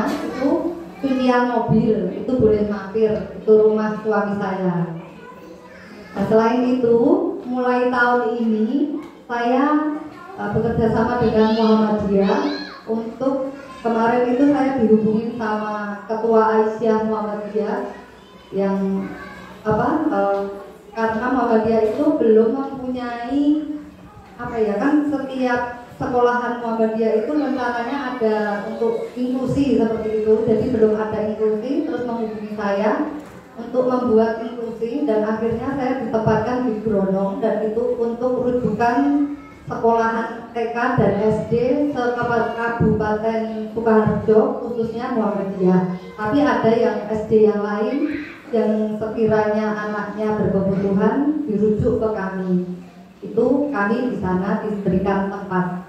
itu cucian mobil itu boleh mampir, itu rumah suami saya. Nah, selain itu mulai tahun ini saya bekerja sama dengan Muhammadiyah untuk kemarin itu saya dihubungin sama Ketua Aisyah Muhammadiyah yang karena Muhammadiyah itu belum mempunyai kan setiap sekolahan Muhammadiyah itu rencananya ada untuk inklusi seperti itu, jadi belum ada inklusi, terus menghubungi saya untuk membuat inklusi dan akhirnya saya ditempatkan di Gronong dan itu untuk rujukan sekolahan TK dan SD se-Kabupaten Sukoharjo khususnya Muhammadiyah. Tapi ada yang SD yang lain yang sekiranya anaknya berkebutuhan dirujuk ke kami. Itu kami di sana diberikan tempat.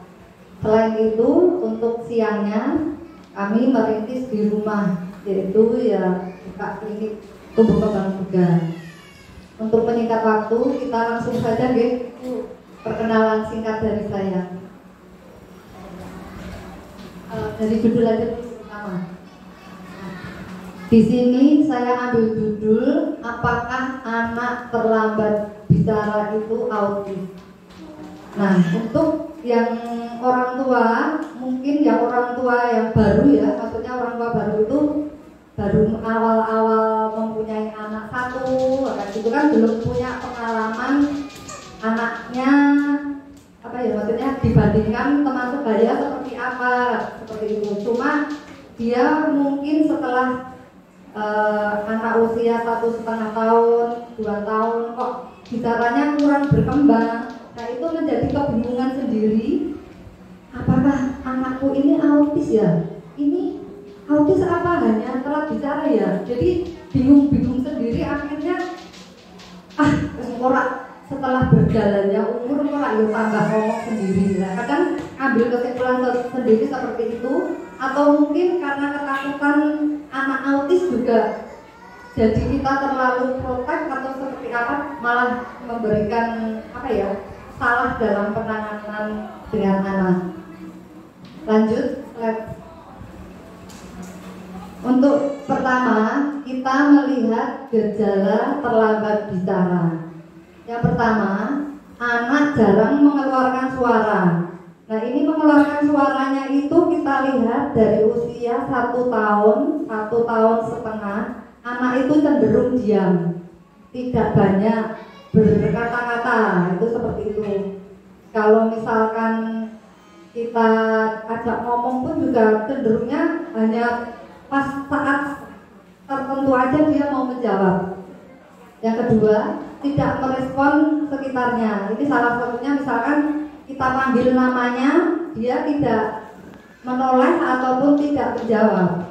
Selain itu untuk siangnya kami merintis di rumah, yaitu ya buka klinik tumbuh kembang juga. Untuk menyingkat waktu kita langsung saja perkenalan singkat dari saya. Dari judul aja pertama. Di sini saya ambil judul apakah anak terlambat bicara itu autis. Nah, untuk yang orang tua, mungkin yang orang tua yang baru ya, maksudnya orang tua baru itu baru awal-awal mempunyai anak satu, itu kan belum punya pengalaman anaknya maksudnya dibandingkan teman sebaya seperti apa, seperti itu. Cuma dia mungkin setelah anak usia 1,5 tahun, 2 tahun kok bicaranya kurang berkembang. Nah itu menjadi kebingungan sendiri. Apakah anakku ini autis ya? Ini autis apa hanya telat bicara ya? Jadi bingung-bingung sendiri akhirnya orang setelah berjalannya umur ya tambah ngomong sendiri. Nah, kadang ambil kesimpulan sendiri seperti itu. Atau mungkin karena ketakutan anak autis juga jadi kita terlalu protek atau seperti apa, malah memberikan salah dalam penanganan dengan anak. Lanjut slide. Untuk pertama kita melihat gejala terlambat bicara. Yang pertama, anak jarang mengeluarkan suara. Nah ini mengeluarkan suaranya itu kita lihat dari usia 1 tahun, 1,5 tahun, anak itu cenderung diam, tidak banyak berkata-kata, itu seperti itu. Kalau misalkan kita ajak ngomong pun juga cenderungnya hanya pas saat tertentu aja dia mau menjawab. Yang kedua, tidak merespon sekitarnya. Ini salah satunya misalkan kita panggil namanya, dia tidak menoleh ataupun tidak menjawab.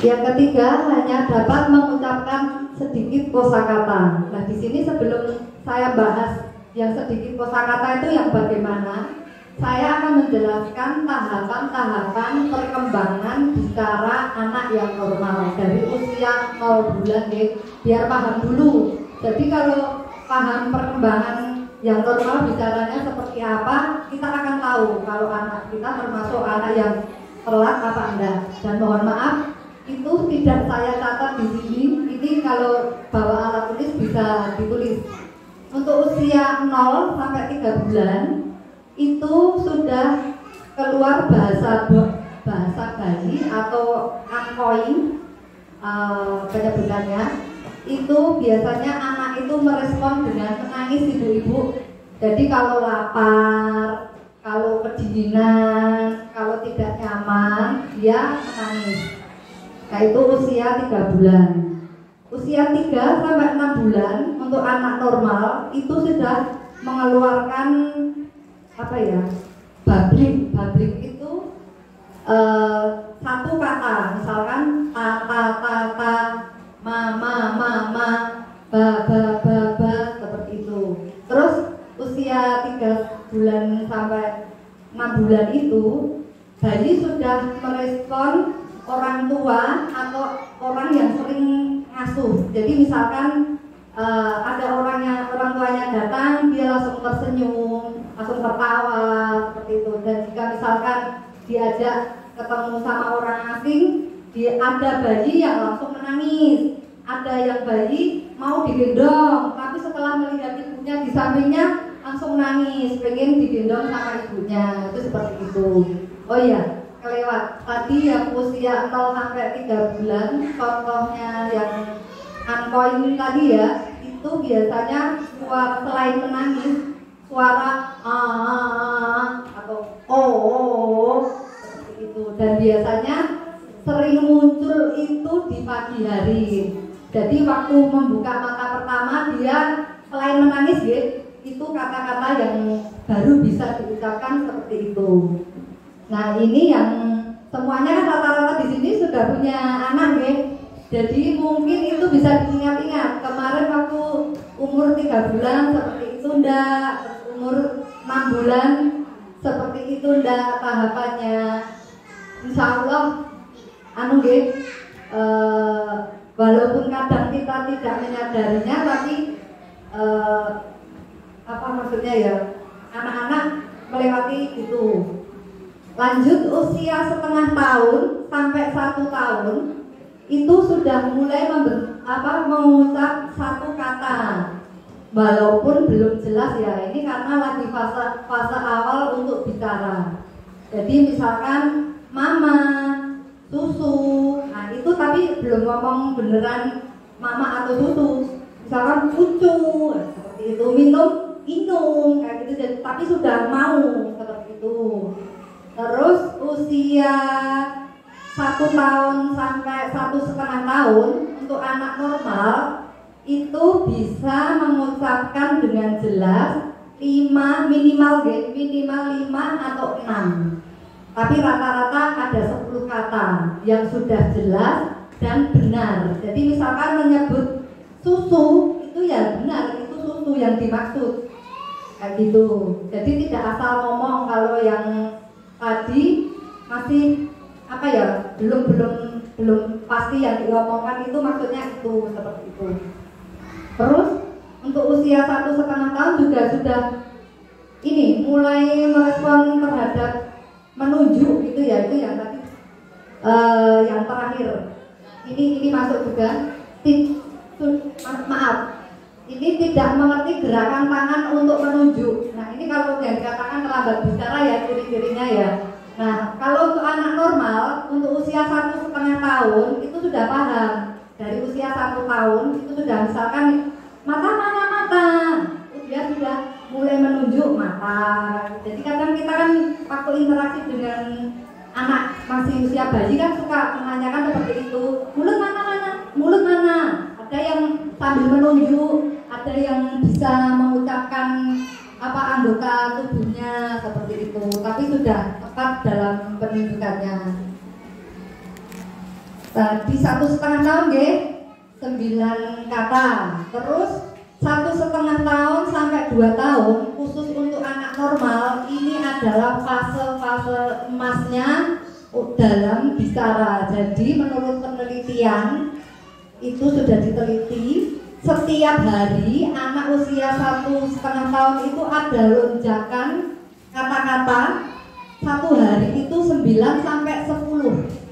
Yang ketiga, hanya dapat mengucapkan sedikit kosakata. Nah, di sini sebelum saya bahas yang sedikit kosakata itu yang bagaimana, saya akan menjelaskan tahapan-tahapan perkembangan bicara anak yang normal dari usia 0 bulan, biar paham dulu. Jadi kalau paham perkembangan yang normal bicaranya seperti apa, kita akan tahu kalau anak kita termasuk anak yang telat apa enggak. Dan mohon maaf, itu tidak saya catat di sini. Ini kalau bawa alat tulis bisa ditulis. Untuk usia 0 sampai 3 bulan itu sudah keluar bahasa bayi atau angkoing penyebutannya. Itu biasanya anak itu merespon dengan menangis ibu-ibu. Jadi kalau lapar, kalau kedinginan, kalau tidak nyaman, dia menangis. Nah itu usia 3 bulan. Usia 3 sampai 6 bulan untuk anak normal itu sudah mengeluarkan babling. Babling itu satu kata, misalkan ta, mama, ba, seperti itu. Terus usia 3 bulan sampai 6 bulan itu bayi sudah merespon orang tua atau orang yang sering ngasuh. Jadi misalkan ada orang tuanya datang, dia langsung tersenyum, langsung tertawa seperti itu. Dan jika misalkan diajak ketemu sama orang asing, ada bayi yang langsung menangis, ada yang bayi mau digendong, tapi setelah melihat ibunya di sampingnya langsung nangis, pengen digendong sama ibunya, itu seperti itu. Oh iya, kelewat tadi yang usia 0 sampai 3 bulan, contohnya yang Anko ini tadi ya, itu biasanya selain menangis, suara atau seperti itu, dan biasanya sering muncul itu di pagi hari. Jadi waktu membuka mata pertama dia selain menangis ya, itu kata-kata yang baru bisa diucapkan seperti itu. Nah ini yang semuanya kan rata-rata di sini sudah punya anak ya. Jadi mungkin itu bisa diingat-ingat. Kemarin waktu umur 3 bulan seperti itu ndak, umur 6 bulan seperti itu ndak tahapannya. Insya Allah walaupun kadang kita tidak menyadarinya, tapi apa maksudnya ya, anak-anak melewati itu. Lanjut usia setengah tahun sampai 1 tahun itu sudah mulai mengucap satu kata, walaupun belum jelas ya, ini karena lagi fase awal untuk bicara. Jadi misalkan mama, susu, nah itu tapi belum ngomong beneran mama atau susu. Misalkan cucu, seperti itu, minum kayak gitu, tapi sudah mau seperti itu. Terus usia 1 tahun sampai 1,5 tahun untuk anak normal itu bisa mengucapkan dengan jelas minimal 5 atau 6. Tapi rata-rata ada 10 kata yang sudah jelas dan benar. Jadi misalkan menyebut susu itu ya benar, itu susu yang dimaksud kayak gitu. Jadi tidak asal ngomong. Kalau yang tadi masih apa ya, belum pasti yang diomongkan itu maksudnya itu, seperti itu. Terus untuk usia 1,5 tahun juga sudah ini mulai merespon terhadap menunjuk gitu ya, itu yang tadi yang terakhir ini masuk juga. Maaf, ini tidak mengerti gerakan tangan untuk menunjuk. Nah ini kalau yang dikatakan terlambat bicara ya, ciri-cirinya ya. Nah kalau untuk anak normal untuk usia 1,5 tahun itu sudah paham. Dari usia 1 tahun itu sudah misalkan mata, dia sudah mulai menunjuk mata. Jadi kadang kita kan waktu interaksi dengan anak masih usia bayi kan suka menanyakan seperti itu, mulut mana. Ada yang sambil menunjuk, ada yang bisa mengucapkan anggota tubuhnya seperti itu, tapi sudah tepat dalam penunjukannya. Di 1,5 tahun 9 kata. Terus 1,5 tahun sampai 2 tahun khusus untuk anak normal ini adalah fase emasnya dalam bicara. Jadi menurut penelitian itu sudah diteliti, setiap hari anak usia 1,5 tahun itu ada lonjakan kata-kata. Satu hari itu 9 sampai 10.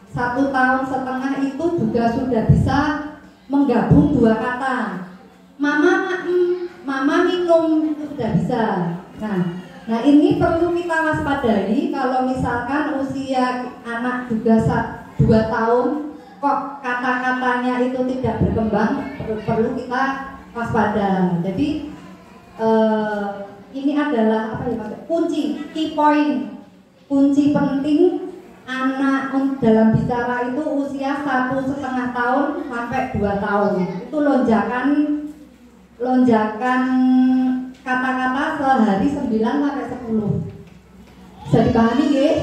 1,5 tahun itu juga sudah bisa menggabung 2 kata. Mama minum itu sudah bisa. Nah ini perlu kita waspadai kalau misalkan usia anak juga 2 tahun kok kata-katanya itu tidak berkembang, perlu kita waspada. Jadi ini adalah kunci, key point, kunci penting anak dalam bicara itu usia 1,5 tahun sampai 2 tahun. Itu lonjakan kata-kata sehari 9 sampai 10. Bisa dipahami nggih?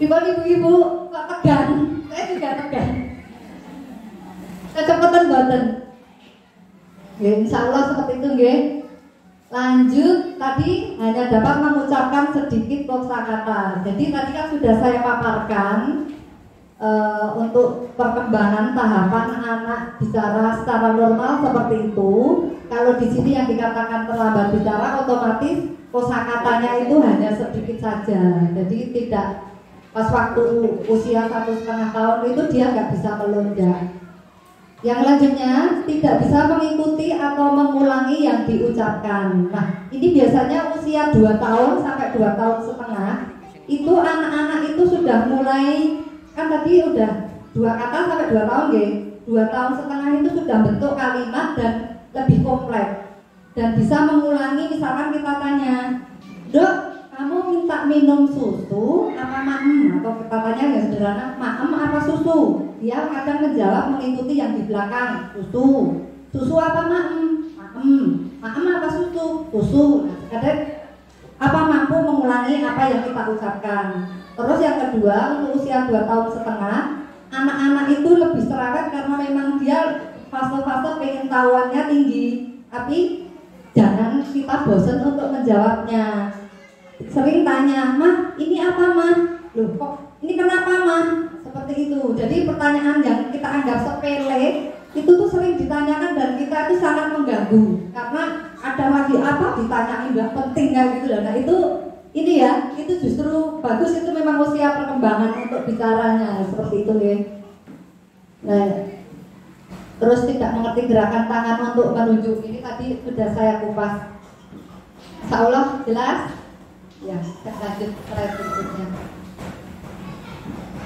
Ibu-ibu kok tegang? Saya juga tegang. Kecepatan mboten. Ya, insyaallah seperti itu nggih. Lanjut, tadi hanya dapat mengucapkan sedikit kosakata. Jadi tadi kan sudah saya paparkan untuk perkembangan tahapan anak bicara secara normal seperti itu. Kalau di sini yang dikatakan terlambat bicara, otomatis kosakatanya itu hanya sedikit saja, jadi tidak pas waktu usia 1,5 tahun itu dia nggak bisa melonjak. Yang lanjutnya tidak bisa mengikuti atau mengulangi yang diucapkan. Nah, ini biasanya usia 2 tahun sampai 2 tahun setengah itu anak-anak itu sudah mulai, kan tadi udah 2 kata sampai 2 tahun ya. 2 tahun setengah itu sudah bentuk kalimat dan lebih kompleks dan bisa mengulangi. Misalkan kita tanya, "Dok, kamu minta minum susu apa maem?" Atau kita tanya yang sederhana, "Maem apa susu?" Dia kadang menjawab mengikuti yang di belakang, "Susu." "Susu apa maem?" "Maem." "Maem apa susu?" "Susu." Nah, kadang apa mampu mengulangi apa yang kita ucapkan. Terus yang kedua, untuk usia 2 tahun setengah, anak-anak itu lebih cerewet karena memang dia fase-fase pengen tahuannya tinggi. Tapi jangan kita bosan untuk menjawabnya. Sering tanya, "Mah, ini apa mah? Loh kok ini kenapa mah?" Seperti itu. Jadi pertanyaan yang kita anggap sepele itu tuh sering ditanyakan dan kita itu sangat mengganggu karena ada lagi apa ditanyain nggak penting kayak gitu. Nah itu ini ya, itu justru bagus, itu memang usia perkembangan untuk bicaranya seperti itu ya. Nah, terus tidak mengerti gerakan tangan untuk menunjuk, ini tadi sudah saya kupas. Insya Allah jelas? Ya, lanjut slide berikutnya.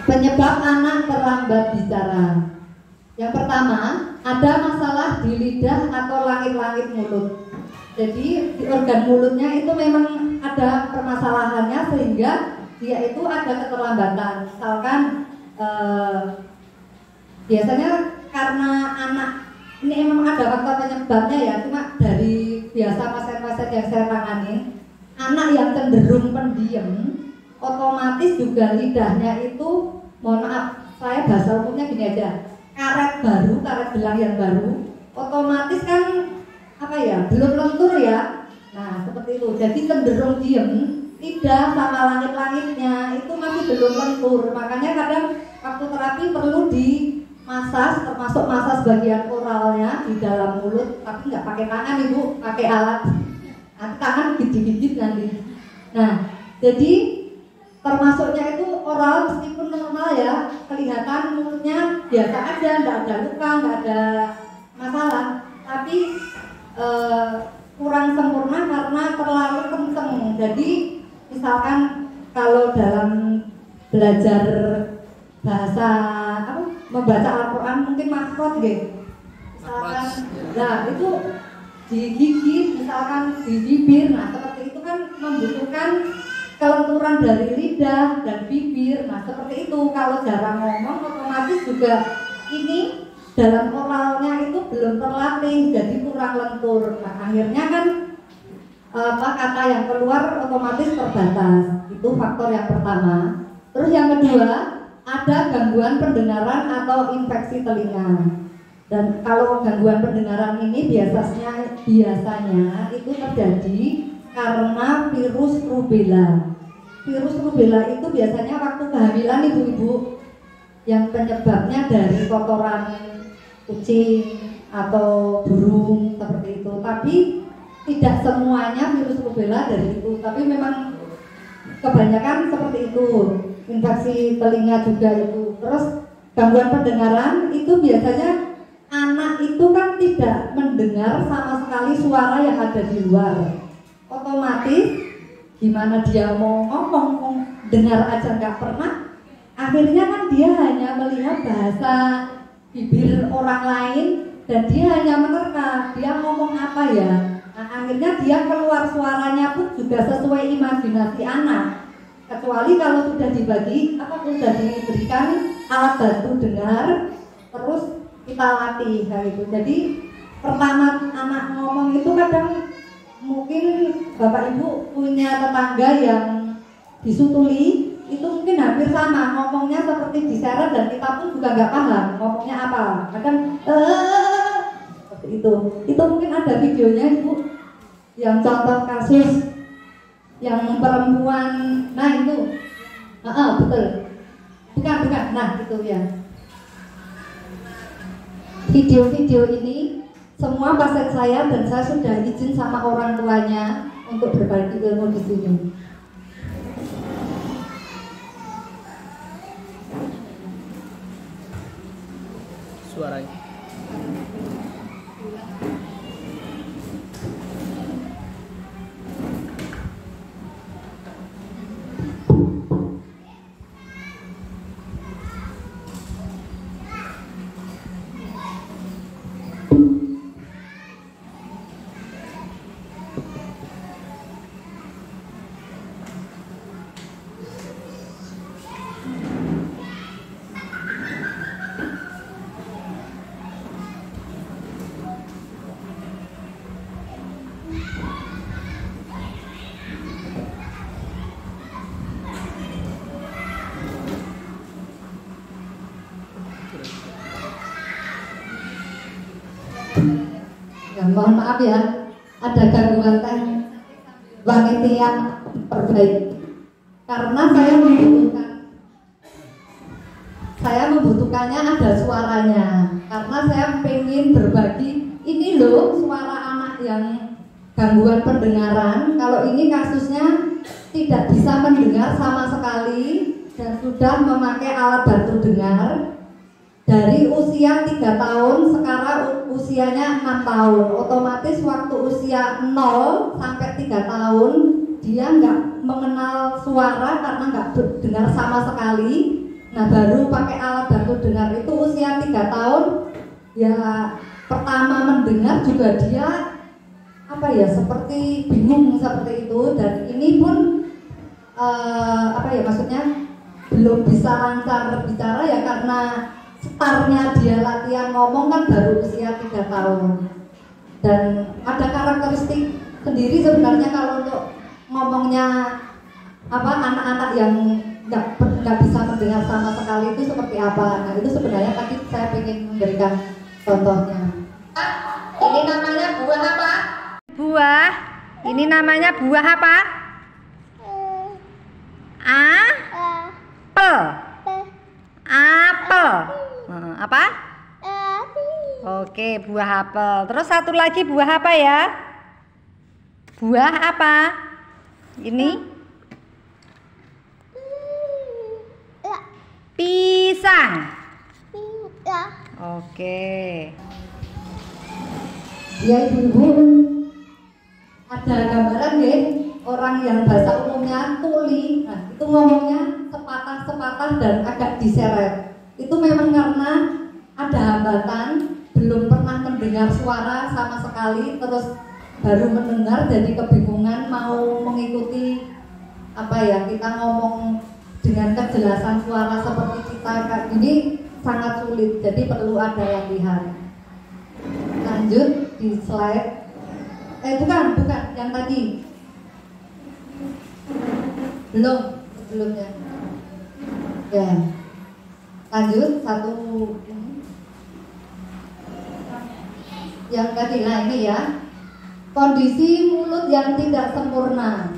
Penyebab anak terlambat bicara. Yang pertama, ada masalah di lidah atau langit-langit mulut. Jadi di organ mulutnya itu memang ada permasalahannya sehingga dia itu ada keterlambatan. Misalkan biasanya karena anak ini emang ada faktor penyebabnya ya, cuma dari biasa pasien-pasien yang saya tangani, anak yang cenderung pendiam otomatis juga lidahnya itu, mohon maaf saya bahasa umumnya gini aja, karet gelang yang baru otomatis kan apa ya, belum lentur ya. Nah seperti itu, jadi cenderung diem, lidah sama langit-langitnya itu masih belum lentur. Makanya kadang waktu terapi perlu dimasas, termasuk masas bagian oralnya di dalam mulut, tapi nggak pakai tangan ibu, pakai alat. Nanti tangan gigit-gigit nanti. Nah jadi termasuknya itu oral meskipun normal ya, kelihatan mulutnya biasa aja, nggak ada luka, nggak ada masalah, tapi kurang sempurna karena terlalu kenceng. Jadi misalkan kalau dalam belajar bahasa membaca Al-Quran mungkin makrot gitu. Misalkan, nah itu digigit, misalkan di bibir, nah seperti itu kan membutuhkan kelenturan dari lidah dan bibir. Nah seperti itu, kalau jarang ngomong otomatis juga ini dalam oralnya itu belum terlatih, jadi kurang lentur. Nah akhirnya kan kata yang keluar otomatis terbatas. Itu faktor yang pertama. Terus yang kedua, ada gangguan pendengaran atau infeksi telinga. Dan kalau gangguan pendengaran ini biasanya itu terjadi karena virus rubella. Virus rubella itu biasanya waktu kehamilan ibu-ibu, yang penyebabnya dari kotoran kucing atau burung seperti itu. Tapi tidak semuanya virus rubella dari itu, tapi memang kebanyakan seperti itu. Infeksi telinga juga itu. Terus gangguan pendengaran itu biasanya anak itu kan tidak mendengar sama sekali suara yang ada di luar. Otomatis gimana dia mau ngomong, dengar aja nggak pernah. Akhirnya kan dia hanya melihat bahasa bibir orang lain dan dia hanya menerka, dia ngomong apa ya. Nah akhirnya dia keluar suaranya pun juga sesuai imajinasi anak. Kecuali kalau sudah sudah diberikan alat bantu dengar, terus kita latih kayak gitu. Jadi pertama anak ngomong itu kadang mungkin bapak ibu punya tetangga yang disutuli, itu mungkin hampir sama ngomongnya seperti diseret dan kita pun juga nggak paham ngomongnya apa. Kadang seperti itu. Itu mungkin ada videonya ibu, yang contoh kasus yang perempuan, nah itu, betul, bukan, nah itu ya. Video-video ini semua pasien saya dan saya sudah izin sama orang tuanya untuk berbagi ilmu di sini. Suaranya. Ya, mohon maaf ya, ada gangguan panitia perbaiki. Karena saya membutuhkannya ada suaranya. Karena saya pengen berbagi. Ini loh suara anak yang gangguan pendengaran. Kalau ini kasusnya tidak bisa mendengar sama sekali dan sudah memakai alat bantu dengar. Dari usia 3 tahun, sekarang usianya 6 tahun. Otomatis waktu usia 0 sampai 3 tahun, dia nggak mengenal suara karena nggak dengar sama sekali. Nah, baru pakai alat bantu dengar itu usia 3 tahun. Ya, pertama mendengar juga dia seperti bingung seperti itu. Dan ini pun maksudnya belum bisa lancar bicara ya karena startnya dia latihan ngomong kan baru usia 3 tahun. Dan ada karakteristik sendiri sebenarnya kalau untuk ngomongnya anak-anak yang nggak bisa mendengar sama sekali itu seperti apa. Nah, itu sebenarnya tadi saya ingin memberikan contohnya. Ini namanya buah apa? Buah. Ini namanya buah apa? Apel. Apel. Apa? Oke, buah apel. Terus satu lagi buah apa ya? Buah apa? Ini? Pisang. Oke. Ya ibu-ibu, ada gambaran ya orang yang bahasa umumnya tuli. Nah, itu ngomongnya sepatah-sepatah dan agak diseret. Itu memang karena ada hambatan, belum pernah mendengar suara sama sekali, terus baru mendengar jadi kebingungan mau mengikuti kita ngomong dengan kejelasan suara seperti kita kayak gini sangat sulit, jadi perlu ada latihan. Lanjut di slide. Bukan yang tadi. Sebelumnya. Ya. Lanjut satu. Yang tadi, nah ini ya. Kondisi mulut yang tidak sempurna.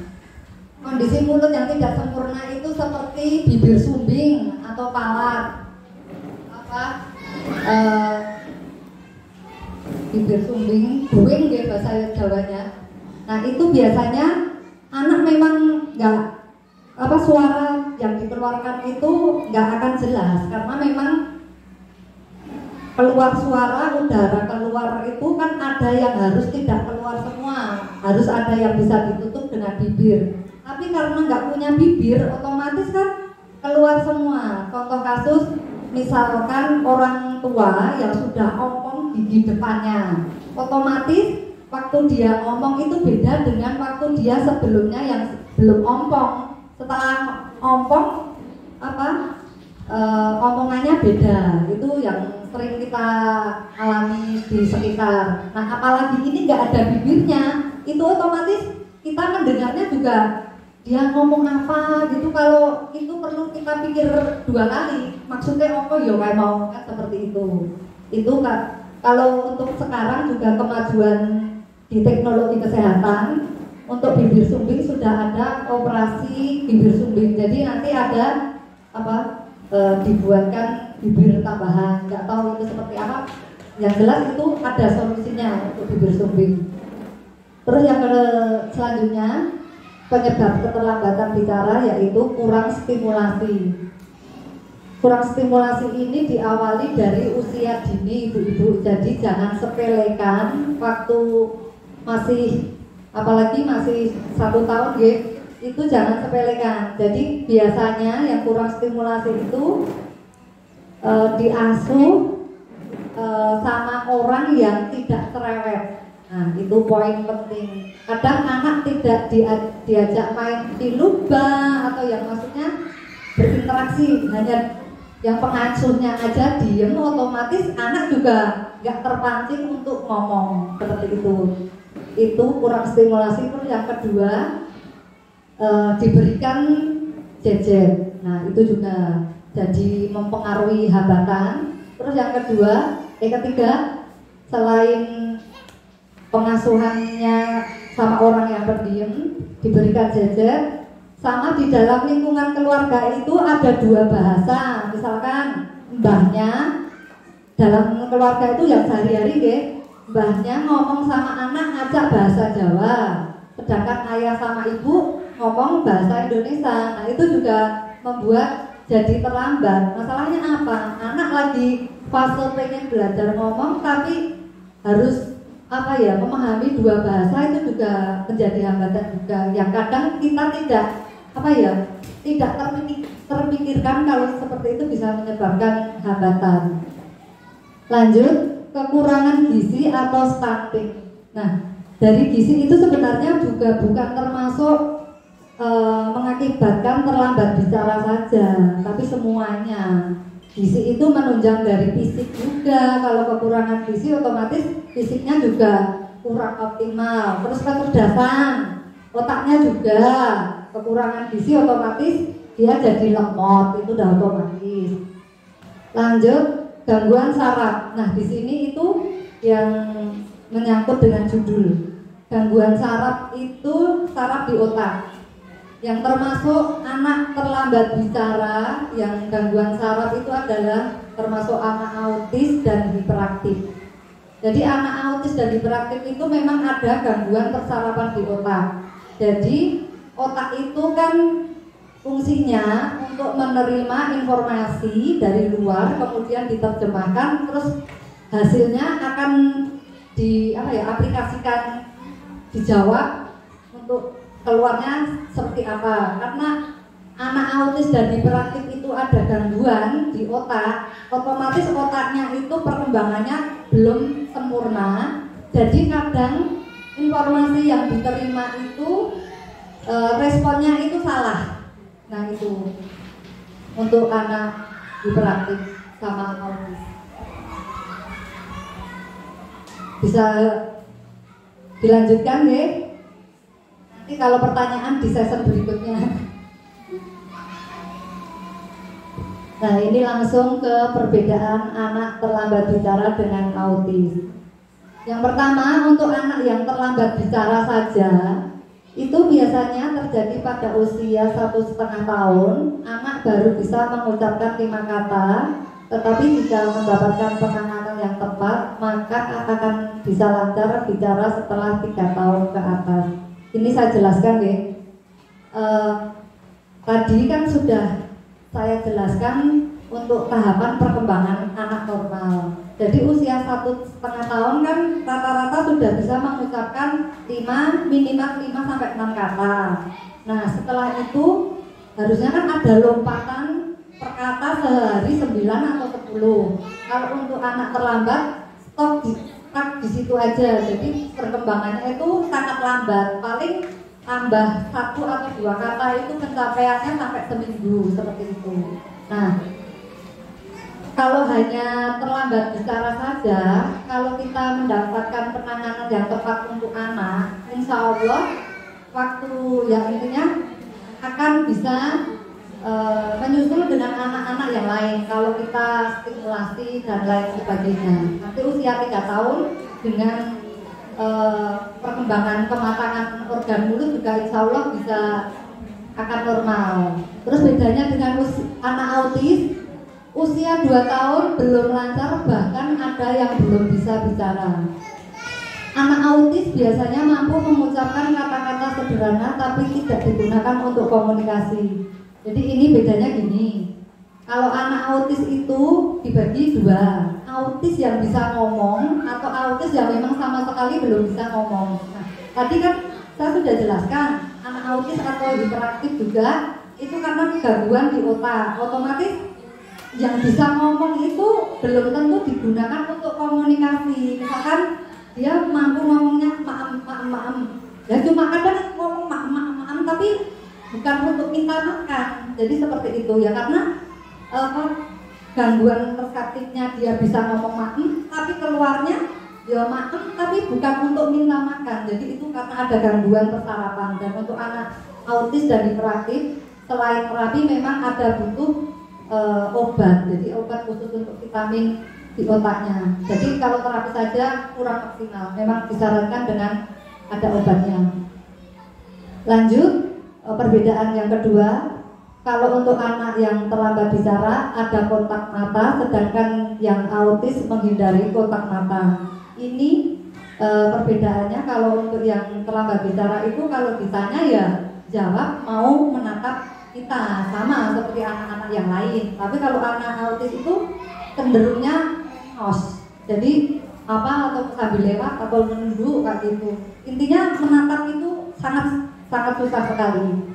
Kondisi mulut yang tidak sempurna itu seperti bibir sumbing atau palat. Bibir sumbing, buing ya bahasa Jawanya. Nah, itu biasanya anak memang suara yang dikeluarkan itu nggak akan jelas karena memang keluar suara, udara keluar itu kan ada yang harus tidak keluar semua, harus ada yang bisa ditutup dengan bibir. Tapi karena nggak punya bibir, otomatis kan keluar semua. Contoh kasus, misalkan orang tua yang sudah ompong gigi depannya, otomatis waktu dia ngomong itu beda dengan waktu dia sebelumnya yang belum ompong. Setelah ompong omongannya beda. Itu yang sering kita alami di sekitar. Nah, apalagi ini nggak ada bibirnya, itu otomatis kita mendengarnya juga dia ngomong apa gitu. Kalau itu perlu kita pikir 2 kali. Maksudnya apa ya kayak mau kan seperti itu. Itu kan kalau untuk sekarang juga kemajuan di teknologi kesehatan. Untuk bibir sumbing sudah ada operasi bibir sumbing. Jadi nanti ada dibuatkan bibir tambahan. Nggak tahu itu seperti apa. Yang jelas itu ada solusinya untuk bibir sumbing. Terus yang selanjutnya penyebab keterlambatan bicara yaitu kurang stimulasi. Kurang stimulasi ini diawali dari usia dini ibu-ibu. Jadi jangan sepelekan waktu masih, apalagi masih 1 tahun itu jangan sepelekan. Jadi biasanya yang kurang stimulasi itu diasuh sama orang yang tidak cerewet. Nah, itu poin penting. Kadang anak tidak diajak main di lubang atau yang maksudnya berinteraksi, hanya yang pengasuhnya aja diem, otomatis anak juga nggak terpancing untuk ngomong seperti itu. Itu kurang stimulasi. Terus yang kedua diberikan gadget. Nah, itu juga jadi mempengaruhi hambatan. Terus yang ketiga, selain pengasuhannya sama orang yang berdiam, diberikan gadget, sama di dalam lingkungan keluarga itu ada 2 bahasa. Misalkan mbahnya dalam keluarga itu yang sehari-hari mbahnya ngomong sama anak ngajak bahasa Jawa, sedangkan ayah sama ibu ngomong bahasa Indonesia. Nah, itu juga membuat jadi terlambat. Masalahnya apa? Anak lagi fase pengen belajar ngomong tapi harus memahami 2 bahasa, itu juga menjadi hambatan juga. Yang kadang kita tidak terpikirkan kalau seperti itu bisa menyebabkan hambatan. Lanjut, kekurangan gizi atau stunting. Nah, dari gizi itu sebenarnya juga bukan termasuk mengakibatkan terlambat bicara saja, tapi semuanya. Gizi itu menunjang dari fisik juga. Kalau kekurangan gizi otomatis fisiknya juga kurang optimal. Terus kecerdasan otaknya juga, kekurangan gizi otomatis dia jadi lemot, itu udah otomatis. Lanjut, gangguan saraf. Nah, di sini itu yang menyangkut dengan judul. Gangguan saraf itu saraf di otak. Yang termasuk anak terlambat bicara, yang gangguan saraf itu adalah termasuk anak autis dan hiperaktif. Jadi anak autis dan hiperaktif itu memang ada gangguan persarafan di otak. Jadi otak itu kan fungsinya untuk menerima informasi dari luar, kemudian diterjemahkan, terus hasilnya akan aplikasikan, dijawab untuk keluarnya seperti apa. Karena anak autis dan hiperaktif itu ada gangguan di otak, otomatis otaknya itu perkembangannya belum sempurna. Jadi kadang informasi yang diterima itu responnya itu salah. Nah, itu untuk anak hiperaktif sama autis. Bisa dilanjutkan ya? Nanti kalau pertanyaan di sesi berikutnya. Nah, ini langsung ke perbedaan anak terlambat bicara dengan autis. Yang pertama, untuk anak yang terlambat bicara saja, itu biasanya terjadi pada usia 1,5 tahun. Anak baru bisa mengucapkan 5 kata, tetapi jika mendapatkan penanganan yang tepat, maka akan bisa lancar bicara setelah 3 tahun ke atas. Ini saya jelaskan ya. Tadi kan sudah saya jelaskan untuk tahapan perkembangan anak normal. Jadi usia 1,5 tahun kan rata-rata sudah bisa mengucapkan minimal 5 sampai 6 kata. Nah, setelah itu harusnya kan ada lompatan per kata sehari 9 atau 10. Kalau untuk anak terlambat stop di situ aja. Jadi perkembangannya itu sangat lambat. Paling tambah 1 atau 2 kata itu pencapaiannya sampai seminggu seperti itu. Nah, kalau hanya terlambat bicara saja, kalau kita mendapatkan penanganan yang tepat untuk anak, insya Allah waktu yang intinya akan bisa menyusul dengan anak-anak yang lain. Kalau kita stimulasi dan lain sebagainya, nanti usia 3 tahun dengan perkembangan kematangan organ mulut juga insya Allah bisa akan normal. Terus bedanya dengan anak autis, usia 2 tahun belum lancar, bahkan ada yang belum bisa bicara. Anak autis biasanya mampu mengucapkan kata-kata sederhana tapi tidak digunakan untuk komunikasi. Jadi ini bedanya gini. Kalau anak autis itu dibagi dua, autis yang bisa ngomong atau autis yang memang sama sekali belum bisa ngomong. Nah, tadi kan saya sudah jelaskan, anak autis atau hiperaktif juga itu karena gangguan di otak. Otomatis yang bisa ngomong itu belum tentu digunakan untuk komunikasi. Misalkan dia mampu ngomongnya maam. Ya cuma kadang ngomong maam tapi bukan untuk minta makan. Jadi seperti itu ya, karena gangguan perseptifnya dia bisa ngomong maem tapi keluarnya ya maem tapi bukan untuk minta makan. Jadi itu karena ada gangguan persarapan. Dan untuk anak autis dan hiperaktif selain terapi memang ada butuh obat. Jadi obat khusus untuk vitamin di otaknya. Jadi kalau terapi saja kurang maksimal, memang disarankan dengan ada obatnya. Lanjut, perbedaan yang kedua. Kalau untuk anak yang terlambat bicara ada kontak mata, sedangkan yang autis menghindari kontak mata. Ini perbedaannya. Kalau untuk yang terlambat bicara itu kalau ditanya ya jawab, mau menatap kita, sama seperti anak-anak yang lain. Tapi kalau anak autis itu cenderungnya nos, jadi apa atau sambil lewat atau menunduk kayak gitu. Intinya menatap itu sangat susah sekali.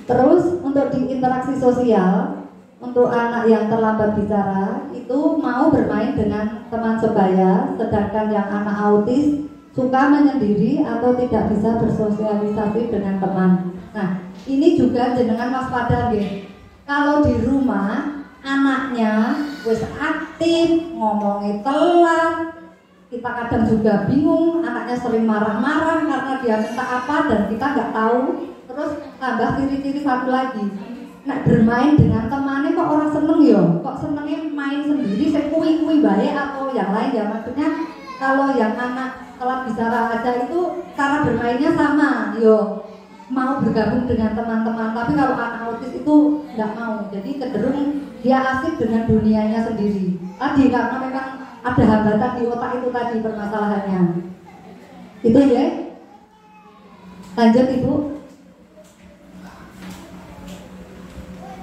Terus untuk di interaksi sosial, untuk anak yang terlambat bicara itu mau bermain dengan teman sebaya, sedangkan yang anak autis suka menyendiri atau tidak bisa bersosialisasi dengan teman. Nah, ini juga jenengan waspada nggih. Kalau di rumah anaknya wis aktif, ngomongnya telat, kita kadang juga bingung, anaknya sering marah-marah karena dia minta apa dan kita nggak tahu. Terus tambah ciri-ciri satu lagi, nak bermain dengan temannya kok orang seneng yo, kok senengnya main sendiri, saya kui baik atau yang lain ya. Maksudnya kalau yang anak telat bicara aja itu cara bermainnya sama yo, mau bergabung dengan teman-teman. Tapi kalau anak autis itu nggak mau, jadi cenderung dia asik dengan dunianya sendiri. Tadi karena memang ada hambatan di otak itu tadi permasalahannya. Itu ya. Lanjut Ibu.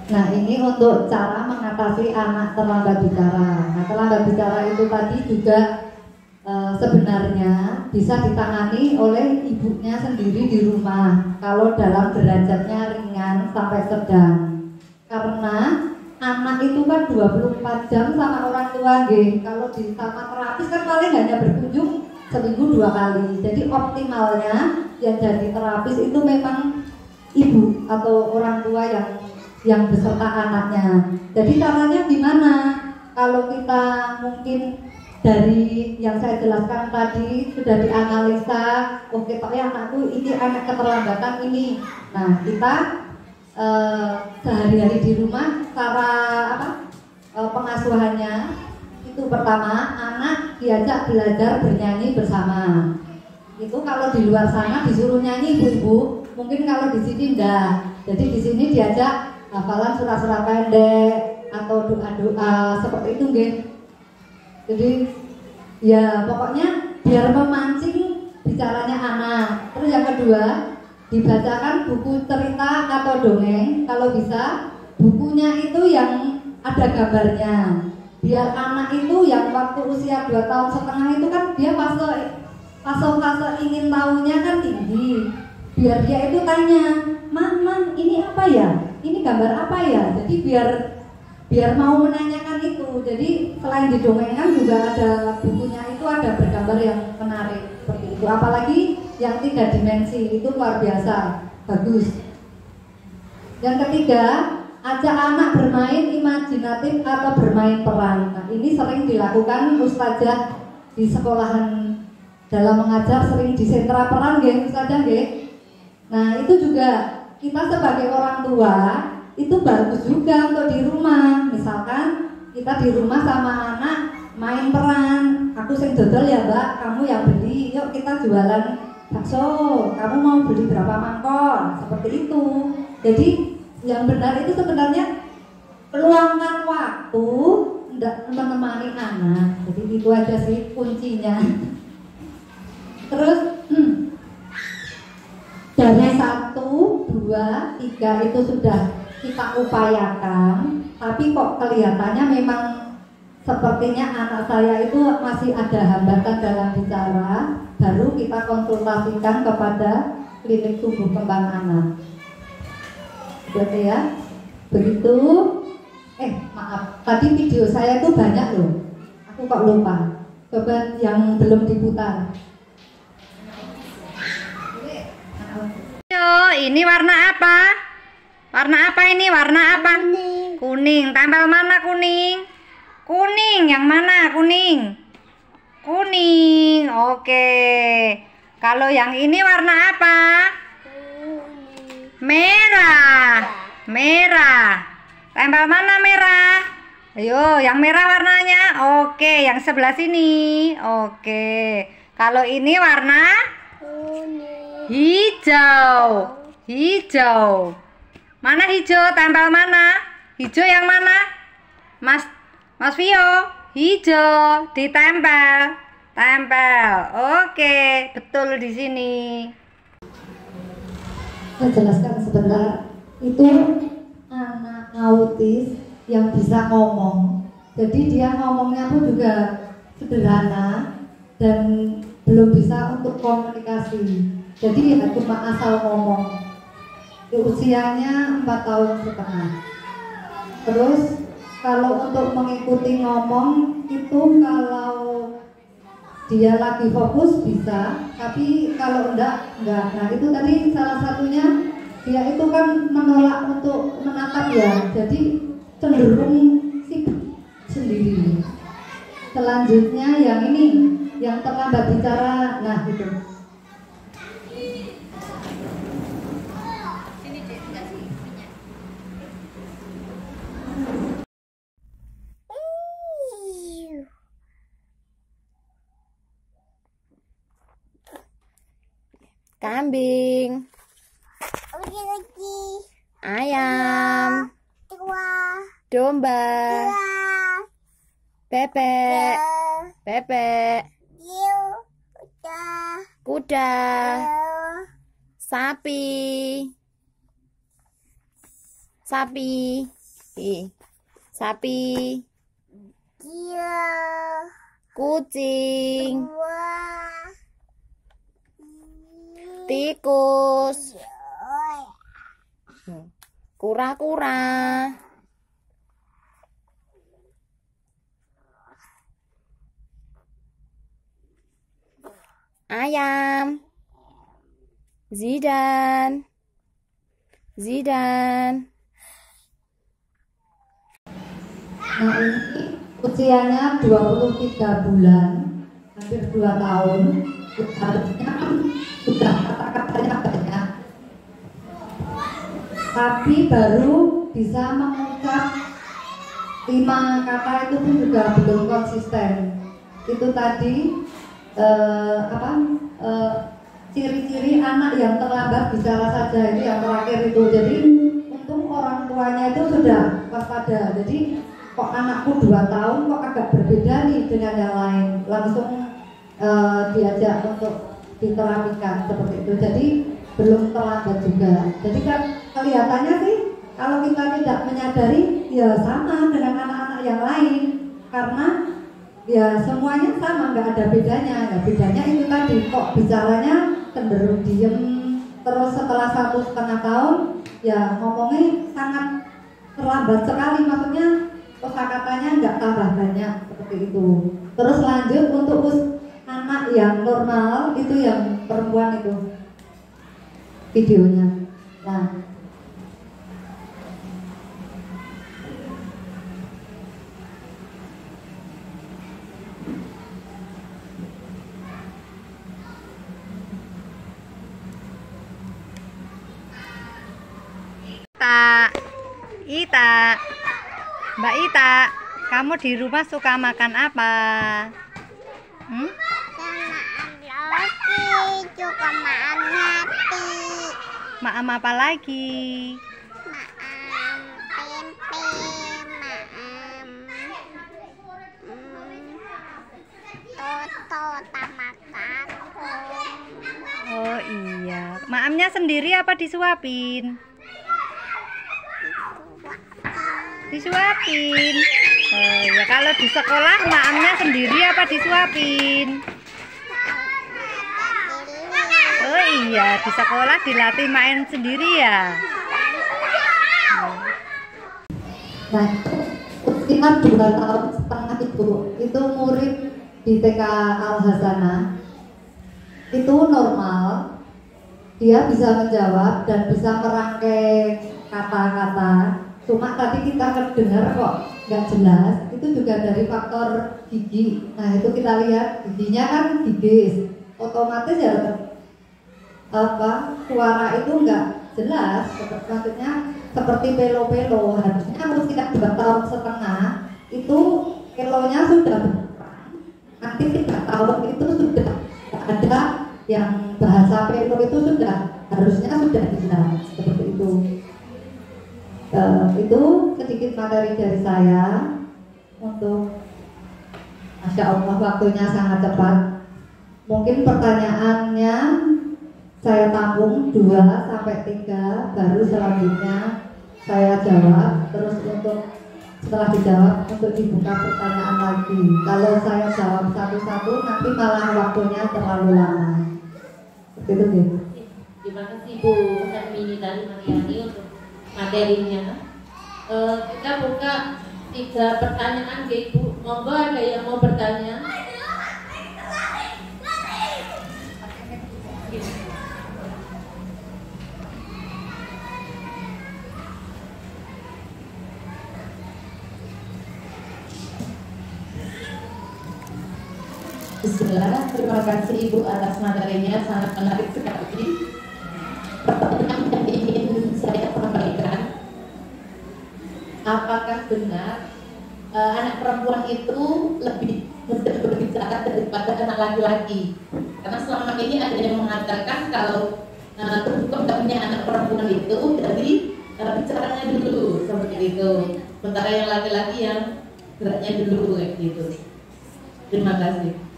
Nah, ini untuk cara mengatasi anak terlambat bicara. Nah, terlambat bicara itu tadi juga sebenarnya bisa ditangani oleh ibunya sendiri di rumah kalau dalam derajatnya ringan sampai sedang. Karena anak itu kan 24 jam sama orang tua nggih. Kalau di sama terapis kan paling hanya berkunjung seminggu 2 kali. Jadi optimalnya yang jadi terapis itu memang ibu atau orang tua yang beserta anaknya. Jadi caranya gimana? Kalau kita mungkin dari yang saya jelaskan tadi sudah dianalisa, oke ya anakku ini anak keterlambatan ini. Nah, kita sehari-hari di rumah cara pengasuhannya itu pertama anak diajak belajar bernyanyi bersama. Itu kalau di luar sana disuruh nyanyi ibu-ibu, mungkin kalau di sini enggak. Jadi di sini diajak hafalan surat-surat pendek atau doa-doa seperti itu nggih. Jadi ya pokoknya biar memancing bicaranya anak. Terus yang kedua, dibacakan buku cerita atau dongeng, kalau bisa bukunya itu yang ada gambarnya. Biar anak itu yang waktu usia 2,5 tahun itu kan dia fase ingin tahunya kan tinggi. Biar dia itu tanya, "Man, ini apa ya? Ini gambar apa ya?" Jadi biar mau menanyakan itu. Jadi selain didongengkan juga ada bukunya itu ada bergambar yang menarik seperti itu. Apalagi yang 3 dimensi itu luar biasa bagus. Yang ketiga, ajak anak bermain imajinatif atau bermain peran. Nah, ini sering dilakukan ustazah di sekolahan dalam mengajar, sering di sentra peran nggih ustazah nggih. Nah, itu juga kita sebagai orang tua itu bagus juga untuk di rumah. Misalkan kita di rumah sama anak main peran, aku sing dodol ya Mbak, kamu yang beli, yuk kita jualan bakso, kamu mau beli berapa mangkok, seperti itu. Jadi yang benar itu sebenarnya peluangkan waktu menemani anak. Jadi itu aja sih kuncinya. Terus dari 1, 2, 3 itu sudah kita upayakan, tapi kok kelihatannya memang sepertinya anak saya itu masih ada hambatan dalam bicara, baru kita konsultasikan kepada klinik tumbuh kembang anak. Betul ya? Begitu. Maaf, tadi video saya itu banyak loh. Aku kok lupa. Coba yang belum diputar. Yo, ini warna apa? Warna apa ini? Warna apa? Kuning. Kuning. Tempel mana kuning? Kuning. Yang mana kuning? Kuning. Oke. Kalau yang ini warna apa? Merah. Merah. Tempel mana merah? Ayo, yang merah warnanya. Oke, yang sebelah sini. Oke. Kalau ini warna hijau. Hijau. Mana hijau? Tempel mana? Hijau yang mana? Mas Vio, hijau ditempel. Tempel. Oke, betul di sini. Saya jelaskan sebentar. Itu anak autis yang bisa ngomong. Jadi dia ngomongnya pun juga sederhana dan belum bisa untuk komunikasi. Jadi ya cuma asal ngomong. Usianya 4 tahun setengah. Terus kalau untuk mengikuti ngomong itu kalau dia lagi fokus bisa, tapi kalau enggak. Nah itu tadi salah satunya dia itu kan menolak untuk menatap ya, jadi cenderung sibuk sendiri. Selanjutnya yang ini, yang terlambat bicara, nah itu. Kambing, ayam, domba, bebek, kuda, sapi, kucing, tikus, kura-kura, ayam, Zidan. Nah ini usianya 23 bulan, hampir 2 tahun. Harusnya sudah kata-katanya banyak, tapi baru bisa mengucap 5 kata itu pun juga belum konsisten. Itu tadi ciri-ciri anak yang terlambat bicara saja, itu yang terakhir itu. Jadi untung orang tuanya itu sudah waspada. Jadi kok anakku 2 tahun kok agak berbeda nih dengan yang lain, langsung diajak untuk diterapikan seperti itu. Jadi belum terlambat juga. Jadi kan kelihatannya sih kalau kita tidak menyadari ya sama dengan anak-anak yang lain, karena ya semuanya sama, nggak ada bedanya. Nah, bedanya itu tadi kok bicaranya cenderung diem, terus setelah 1,5 tahun ya ngomongnya sangat terlambat sekali, maksudnya kosakatanya nggak tambah banyak seperti itu. Terus lanjut untuk anak yang normal itu yang perempuan itu videonya. Nah Ita, Mbak Ita, kamu di rumah suka makan apa? Roti, suka makan roti. Maam apa lagi? Maam tempe, maam toto, tamakan. maemnya sendiri apa disuapin? Disuapin. Oh, ya kalau di sekolah maemnya sendiri apa disuapin? Oh iya, di sekolah dilatih main sendiri ya. Nah, sekitar 2 tahun setengah itu murid di TK Al Hasanah itu normal, dia bisa menjawab dan bisa merangkai kata-kata. Cuma tadi kita dengar kok nggak jelas, itu juga dari faktor gigi. Nah itu kita lihat giginya kan gigis, otomatis ya suara itu nggak jelas. Maksudnya seperti pelo-pelo, harusnya usia 2 tahun setengah itu pelonya sudah berkurang. Nanti 3 tahun itu sudah ada yang bahasa pelo itu harusnya sudah jelas seperti itu. Itu sedikit materi dari saya untuk, Masya Allah waktunya sangat cepat. Mungkin pertanyaannya saya tampung 2-3, baru selanjutnya saya jawab. Terus setelah dijawab untuk dibuka pertanyaan lagi. Kalau saya jawab satu-satu nanti malah waktunya terlalu lama. Seperti itu gitu. Terima kasih Bu Hermini dari Mariani untuk materinya. Kita buka 3 pertanyaan ya Ibu. Monggo ada yang mau bertanya? Bismillah, terima kasih Ibu atas materinya, sangat menarik sekali. Pertanyaan yang ingin saya sampaikan, apakah benar anak perempuan itu lebih mudah berbicara daripada anak laki-laki? Karena selama ini ada yang mengatakan kalau kok nggak punya anak perempuan itu jadi bicaranya dulu seperti itu, sementara yang laki-laki yang geraknya dulu kayak gitu. Terima kasih.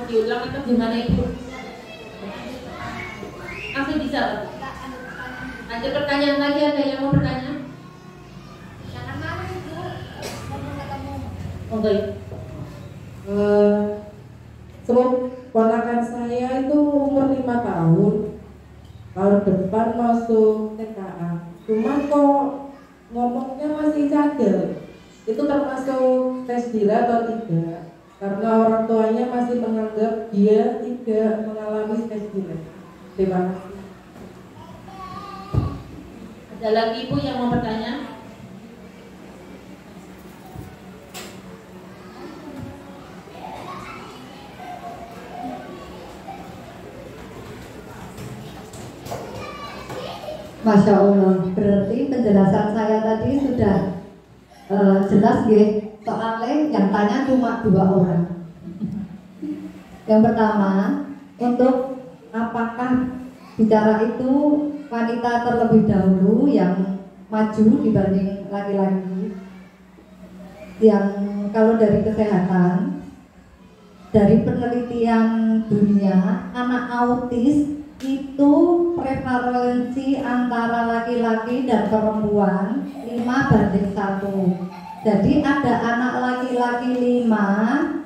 Diulang atau gimana Ibu? Langsung bisa. Ada pertanyaan lagi, ada yang mau bertanya? Jangan malu Ibu. Oke. Ponakan saya itu umur 5 tahun. Tahun depan masuk TKA. Cuman kok ngomongnya masih cadel. Itu termasuk tes dira atau tidak? Karena orang tuanya masih menganggap dia tidak mengalami tes dira. Terima kasih. Ada lagi Ibu yang mau bertanya? Masya Allah, berarti penjelasan saya tadi sudah jelas ya. Soalnya yang tanya cuma 2 orang. Yang pertama, untuk apakah bicara itu wanita terlebih dahulu yang maju dibanding laki-laki? Yang kalau dari kesehatan, dari penelitian dunia, anak autis itu prevalensi antara laki-laki dan perempuan 5:1. Jadi ada anak laki-laki 5,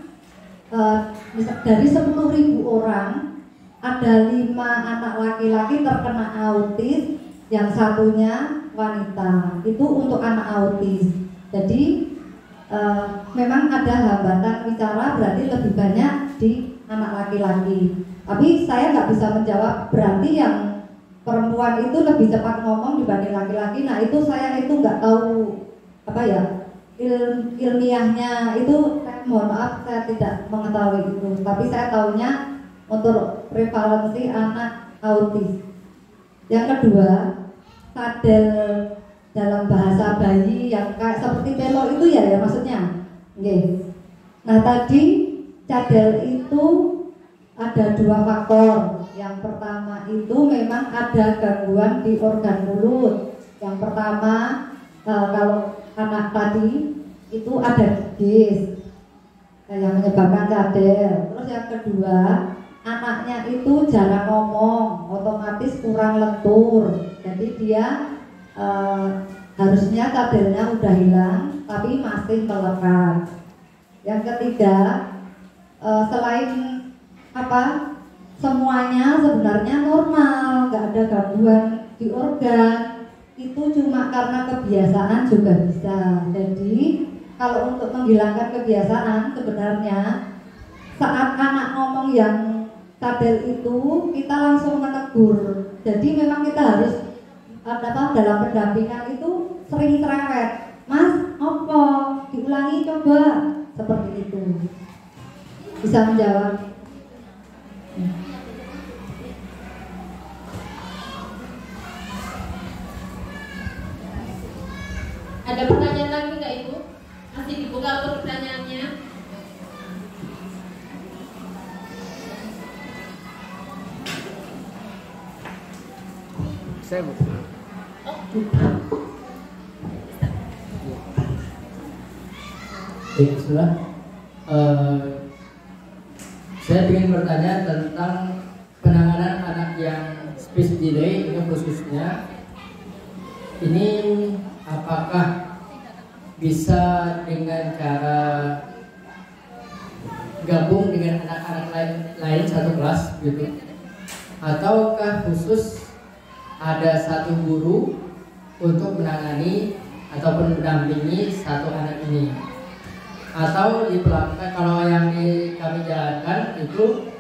dari 10.000 orang ada 5 anak laki-laki terkena autis, yang satunya wanita. Itu untuk anak autis. Jadi memang ada hambatan bicara, berarti lebih banyak di anak laki-laki. Tapi saya nggak bisa menjawab berarti yang perempuan itu lebih cepat ngomong dibanding laki-laki. Nah itu saya itu nggak tahu apa ya ilmiahnya itu, mohon maaf saya tidak mengetahui itu. Tapi saya tahunya untuk prevalensi anak autis. Yang kedua, sadel dalam bahasa bayi yang kayak seperti pelo itu ya maksudnya. Oke. Nah tadi cadel itu ada 2 faktor. Yang pertama itu memang ada gangguan di organ mulut. Yang pertama kalau anak tadi itu ada gigis yang menyebabkan cadel. Terus yang kedua anaknya itu jarang ngomong, otomatis kurang lentur. Jadi dia harusnya kadernya udah hilang, tapi masih melekat. Yang ketiga, selain semuanya sebenarnya normal, nggak ada gangguan di organ, itu cuma karena kebiasaan juga bisa. Jadi kalau untuk menghilangkan kebiasaan, sebenarnya saat anak ngomong yang kadel itu kita langsung menegur. Jadi memang kita harus dalam pendampingan itu sering cerewet, Mas, opo, diulangi coba, seperti itu. Bisa menjawab? Ada pertanyaan lagi nggak Ibu? Masih dibuka untuk pertanyaannya. Saya Bu. Bismillah. Saya ingin bertanya tentang penanganan anak yang speech delay ini khususnya. Ini apakah bisa dengan cara gabung dengan anak-anak lain satu kelas gitu, ataukah khusus ada satu guru untuk menangani ataupun mendampingi satu anak ini, atau diperlakukan kalau yang kami jalankan itu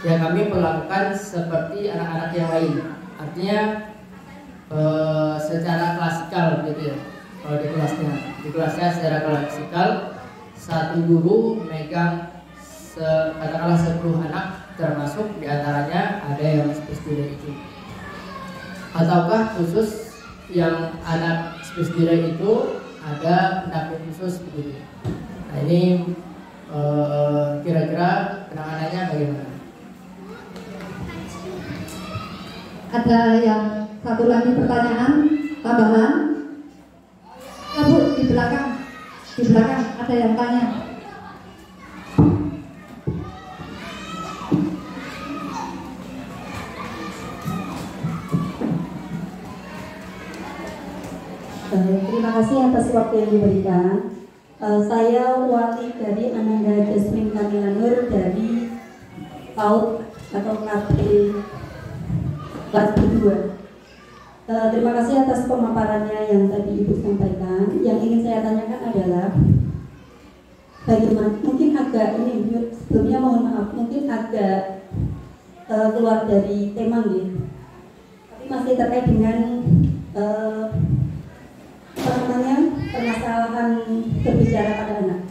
ya kami perlakukan seperti anak-anak yang lain, artinya secara klasikal gitu ya. Kalau di kelasnya secara klasikal satu guru megang katakanlah 10 anak, termasuk diantaranya ada yang speech delay itu. Ataukah khusus yang anak speech delay itu ada pendamping khusus begitu. Nah ini kira-kira penanganannya bagaimana? Ada yang satu lagi pertanyaan tambahan? Ya Bu, di belakang ada yang tanya. Terima kasih atas waktu yang diberikan. Saya wali dari Ananda Jasmine Kamila Nur dari PAUD atau KP kelas 2. Terima kasih atas pemaparannya yang tadi Ibu sampaikan. Yang ingin saya tanyakan adalah bagaimana, mungkin agak ini sebelumnya mohon maaf, mungkin agak keluar dari tema nih, tapi masih terkait dengan permasalahan berbicara pada anak.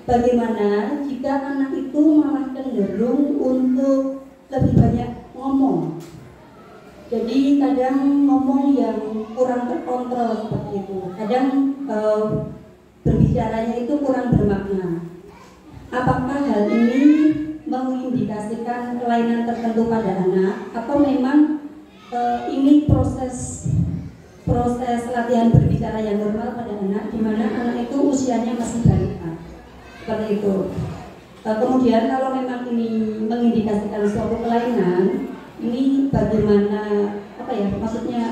Bagaimana jika anak itu malah cenderung untuk lebih banyak ngomong? Jadi kadang ngomong yang kurang terkontrol seperti itu. Kadang berbicaranya itu kurang bermakna. Apakah hal ini mengindikasikan kelainan tertentu pada anak, atau memang ini proses latihan berbicara yang normal pada anak, di mana anak itu usianya masih balita, seperti itu. Kemudian kalau memang ini mengindikasikan suatu kelainan, ini bagaimana maksudnya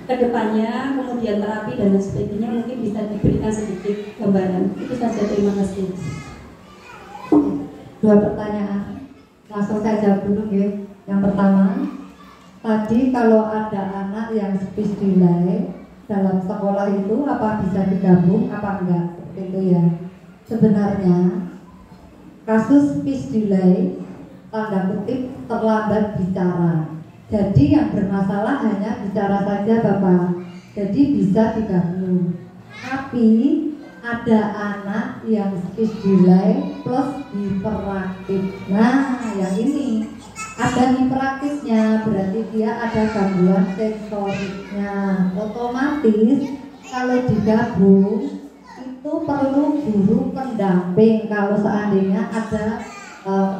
kedepannya, kemudian terapi dan lain sebagainya, mungkin bisa diberikan sedikit gambaran. Itu saja, terima kasih. Dua pertanyaan, langsung saya jawab dulu ya. Yang pertama, tadi kalau ada anak yang speech delay dalam sekolah itu apa bisa digabung apa enggak, itu ya. Sebenarnya kasus speech delay tanda kutip terlambat bicara. Jadi yang bermasalah hanya bicara saja Bapak. Jadi bisa digabung. Tapi ada anak yang speech delay plus hiperaktif. Nah, yang ini ada hiperaktifnya, berarti dia ada gangguan sensoriknya. Otomatis kalau digabung itu perlu guru pendamping kalau seandainya ada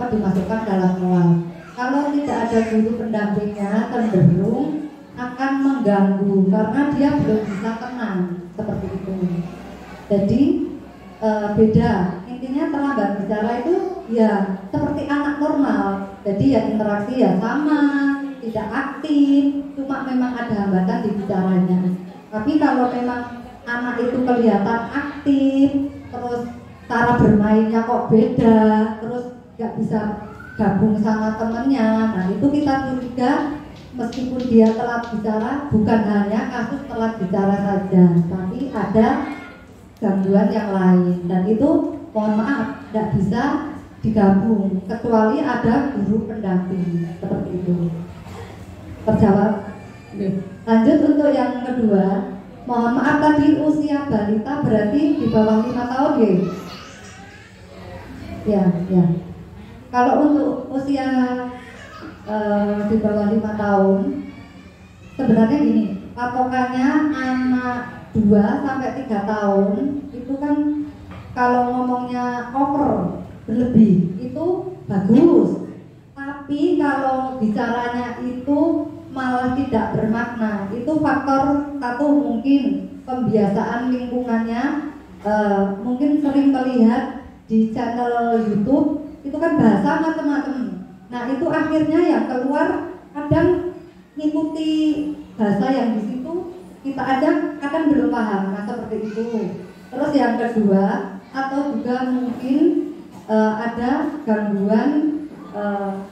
dimasukkan dalam kelas. Kalau tidak ada guru pendampingnya, cenderung akan mengganggu karena dia belum bisa tenang, seperti itu. Jadi beda. Intinya terlambat bicara itu ya seperti anak normal. Jadi ya interaksi ya sama, tidak aktif, cuma memang ada hambatan di bicaranya. Tapi kalau memang anak itu kelihatan aktif, terus cara bermainnya kok beda, terus nggak bisa gabung sama temennya, nah itu kita curiga meskipun dia telat bicara, bukan hanya kasus telat bicara saja, tapi ada gangguan yang lain, dan itu mohon maaf nggak bisa digabung kecuali ada guru pendamping seperti itu. Terjawab? Lanjut untuk yang kedua, mohon maaf tadi usia balita berarti di bawah 5 tahun ya? Ya. Kalau untuk usia di bawah 5 tahun sebenarnya gini, patokannya anak 2 sampai 3 tahun itu kan kalau ngomongnya over berlebih itu bagus, tapi kalau bicaranya itu malah tidak bermakna, itu faktor satu mungkin pembiasaan lingkungannya, mungkin sering melihat di channel YouTube itu kan bahasa macam-macam. Nah itu akhirnya yang keluar kadang ngikuti bahasa yang di situ kita aja kadang belum paham, nah seperti itu. Terus yang kedua atau juga mungkin ada gangguan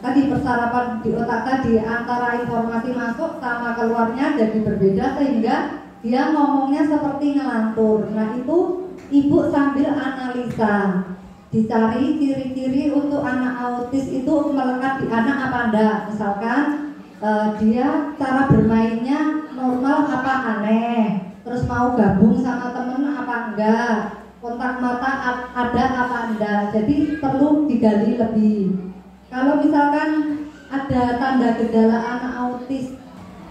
tadi persarapan di otak tadi, antara informasi masuk sama keluarnya jadi berbeda sehingga dia ngomongnya seperti ngelantur. Nah itu ibu sambil analisa, dicari ciri-ciri untuk anak autis itu melekat di anak apa enggak. Misalkan dia cara bermainnya normal apa aneh, terus mau gabung sama temen apa enggak, kontak mata ada apa enggak. Jadi perlu digali lebih. Kalau misalkan ada tanda gejala anak autis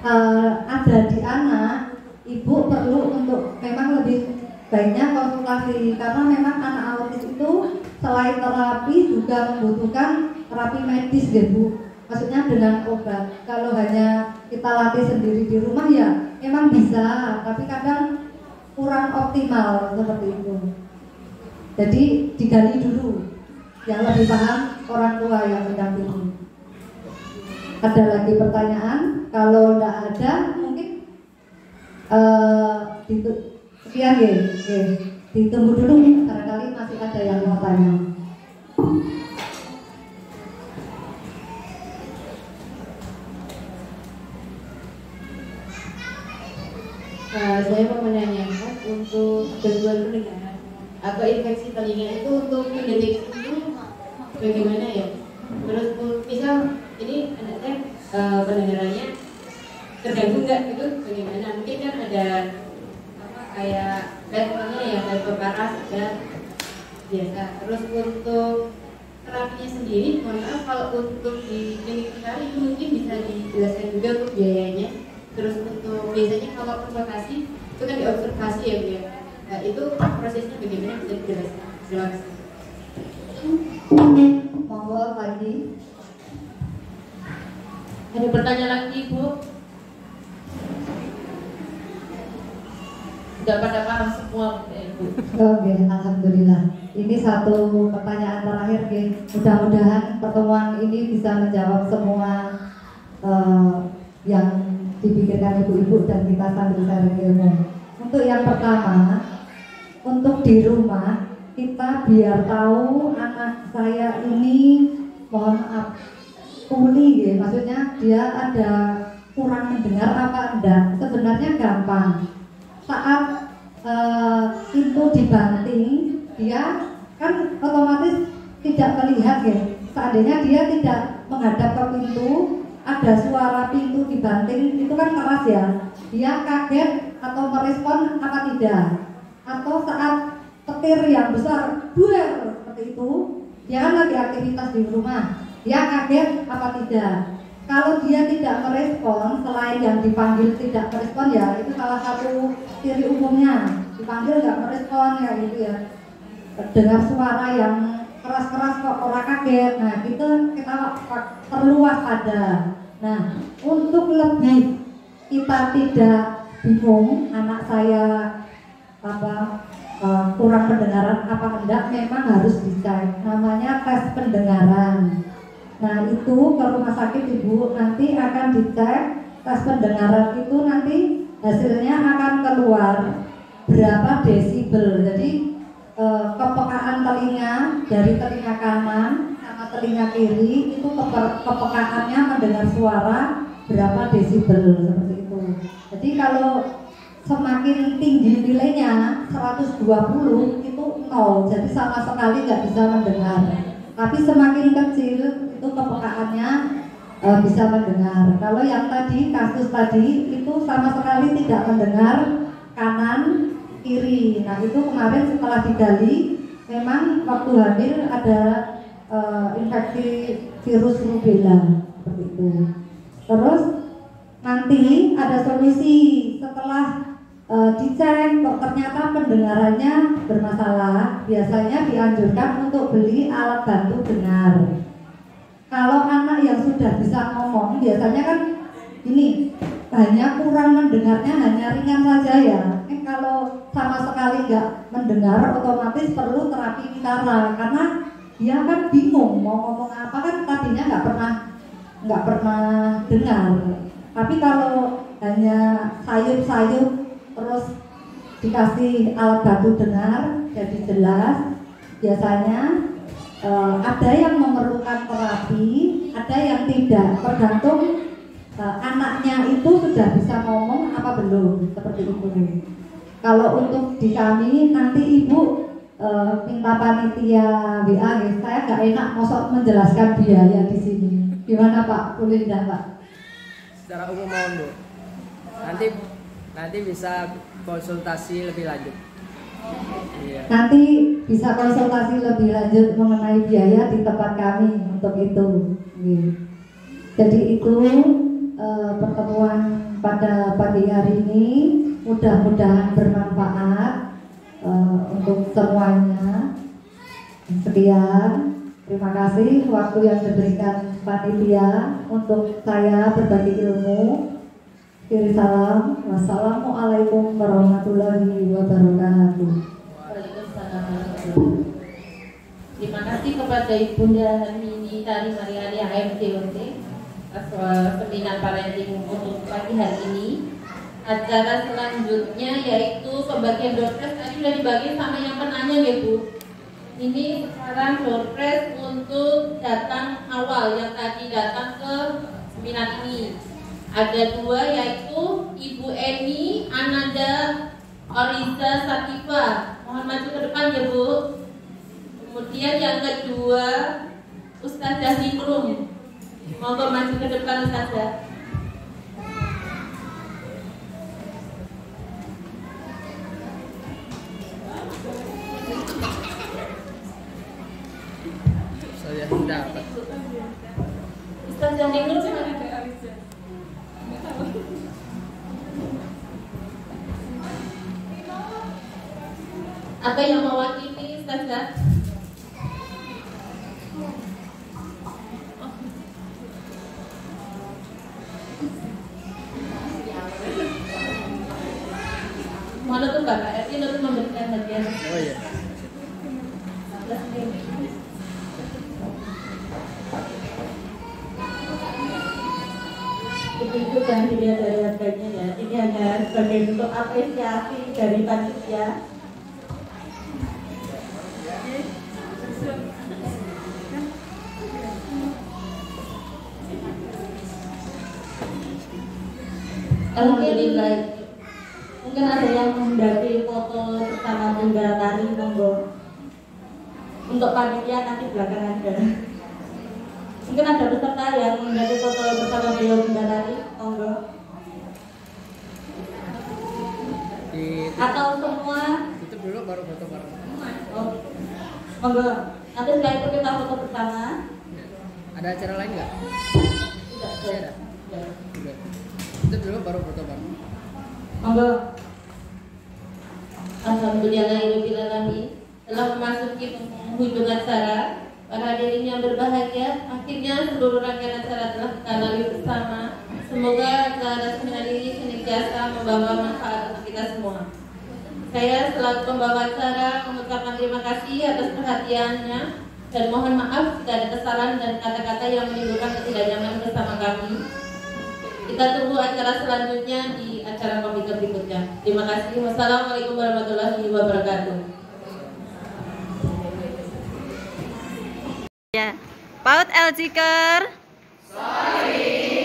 ada di anak, ibu perlu untuk memang lebih baiknya konsultasi, karena memang anak autis itu selain terapi juga membutuhkan terapi medis ya Bu. Maksudnya dengan obat. Kalau hanya kita latih sendiri di rumah ya memang bisa, tapi kadang kurang optimal seperti itu. Jadi digali dulu, yang lebih paham orang tua yang mendampingi. Ada lagi pertanyaan? Kalau tidak ada mungkin sekian ya. Ditunggu dulu, barangkali masih ada yang mau tanya. Saya mau menanyakan untuk gangguan pendengaran atau infeksi telinga itu untuk mendeteksinya bagaimana ya? Terus misal ini anaknya pendengarannya terganggu nggak, itu bagaimana? Mungkin kan ada kayak levelnya ya, level parah dan biasa. Terus untuk terapinya sendiri, mohon maaf kalau untuk di klinik kita itu mungkin bisa dijelaskan juga untuk biayanya. Terus untuk biasanya kalau konsultasi itu kan diobservasi ya Bu ya. Nah itu prosesnya bagaimana, bisa dijelaskan? Terima kasih. Monggo lagi. Ada pertanyaan lagi Bu? Sudah pada paham semua Bu? Oke, alhamdulillah. Ini satu pertanyaan terakhir, mudah-mudahan pertemuan ini bisa menjawab semua yang dipikirkan ibu-ibu dan kita sambil sharing ilmu. Untuk yang pertama, untuk di rumah kita biar tahu anak saya ini, mohon maaf, tuli ya, maksudnya dia ada kurang mendengar apa enggak, sebenarnya gampang. Saat pintu dibanting, dia kan otomatis tidak melihat ya. Seandainya dia tidak menghadap ke pintu, ada suara pintu dibanting, itu kan keras ya. Dia kaget atau merespon apa tidak. Atau saat petir yang besar, duer seperti itu, dia kan lagi aktivitas di rumah, dia kaget apa tidak. Kalau dia tidak merespon, selain yang dipanggil tidak merespon ya, itu salah satu ciri umumnya. Dipanggil nggak merespon ya gitu ya. Dengar suara yang keras-keras kok orang kaget. Nah, kita perlu waspada. Nah, untuk lebih kita tidak bingung, anak saya kurang pendengaran apa enggak memang harus dicek, namanya tes pendengaran. Nah itu ke rumah sakit ibu nanti akan dicek tes pendengaran itu nanti hasilnya akan keluar berapa desibel. Jadi kepekaan telinga dari telinga kanan sama telinga kiri itu kepekaannya mendengar suara berapa desibel seperti itu. Jadi kalau semakin tinggi nilainya 120 itu 0, jadi sama sekali nggak bisa mendengar. Tapi semakin kecil itu kepekaannya bisa mendengar. Kalau yang tadi kasus tadi itu sama sekali tidak mendengar kanan kiri. Nah itu kemarin setelah digali memang waktu hamil ada infeksi virus rubella seperti itu. Terus nanti ada solusi setelah dicek kok ternyata pendengarannya bermasalah, biasanya dianjurkan untuk beli alat bantu dengar. Kalau anak yang sudah bisa ngomong biasanya kan ini hanya kurang mendengarnya hanya ringan saja ya. Kalau sama sekali nggak mendengar otomatis perlu terapi bicara karena dia kan bingung mau ngomong apa, kan tadinya nggak pernah dengar. Tapi kalau hanya sayup-sayup terus dikasih alat bantu dengar jadi jelas, biasanya ada yang memerlukan terapi, ada yang tidak, tergantung anaknya itu sudah bisa ngomong apa belum, seperti itu. Kalau untuk di kami nanti ibu minta panitia WA, saya nggak enak mosok menjelaskan biaya di sini. Gimana Pak? Boleh tidak Pak? Secara umum mohon Bu. Nanti bisa konsultasi lebih lanjut. Iya. Nanti bisa konsultasi lebih lanjut mengenai biaya di tempat kami untuk itu. Jadi itu pertemuan pada pagi hari ini mudah-mudahan bermanfaat untuk semuanya. Sekian, terima kasih waktu yang diberikan panitia untuk saya berbagi ilmu. Kiri salam, wassalamualaikum warahmatullahi wabarakatuh. Terima kasih kepada Ibunda Hermini Tari Mariani HMDOT atas seminar parenting untuk pagi hari ini. Acara selanjutnya yaitu pembagian door prize tadi sudah dibagi sama yang penanya ya Bu. Ini sekarang door prize untuk datang awal yang tadi datang ke seminar ini. Ada dua yaitu Ibu Eni Ananda Oriza Sativa. Mohon maju ke depan ya Bu. Kemudian yang kedua Ustazah Nikrum. Mohon maju ke depan Ustazah. Saya hendak. Ustazah Nikrum. Ada yang mewakili Ustazah? Mana tuh Bapak RT untuk memberikan hadiah? Oh iya. Itu kan dilihat dari harganya ya. Ini hanya sebagai bentuk apresiasi dari panitia. Alhamdulillah. Mungkin ada yang menghendaki foto bersama Bunda Tari, monggo. Untuk panitia nanti belakangan ada. Mungkin ada peserta yang menghendaki foto bersama beliau Bunda Tari, monggo. Atau semua Tutup dulu baru foto bareng. oh, monggo. Nanti setelah itu kita foto bersama. Ada acara lain nggak? Tidak Ada. Udah. Tutup dulu baru foto bareng. Monggo. Alhamdulillahirobbilalamin. Telah memasuki penghujung acara. Para hadirin yang berbahagia, akhirnya seluruh rangkaian acara telah kita lalui bersama. Semoga acara seminar ini senantiasa membawa manfaat untuk kita semua. Saya selaku pembawa acara mengucapkan terima kasih atas perhatiannya dan mohon maaf jika ada kesalahan dan kata-kata yang menimbulkan ketidaknyamanan bersama kami. Kita tunggu acara selanjutnya di acara komite berikutnya. Terima kasih. Wassalamualaikum warahmatullahi wabarakatuh. Ya, PAUD Elziker. Sorry.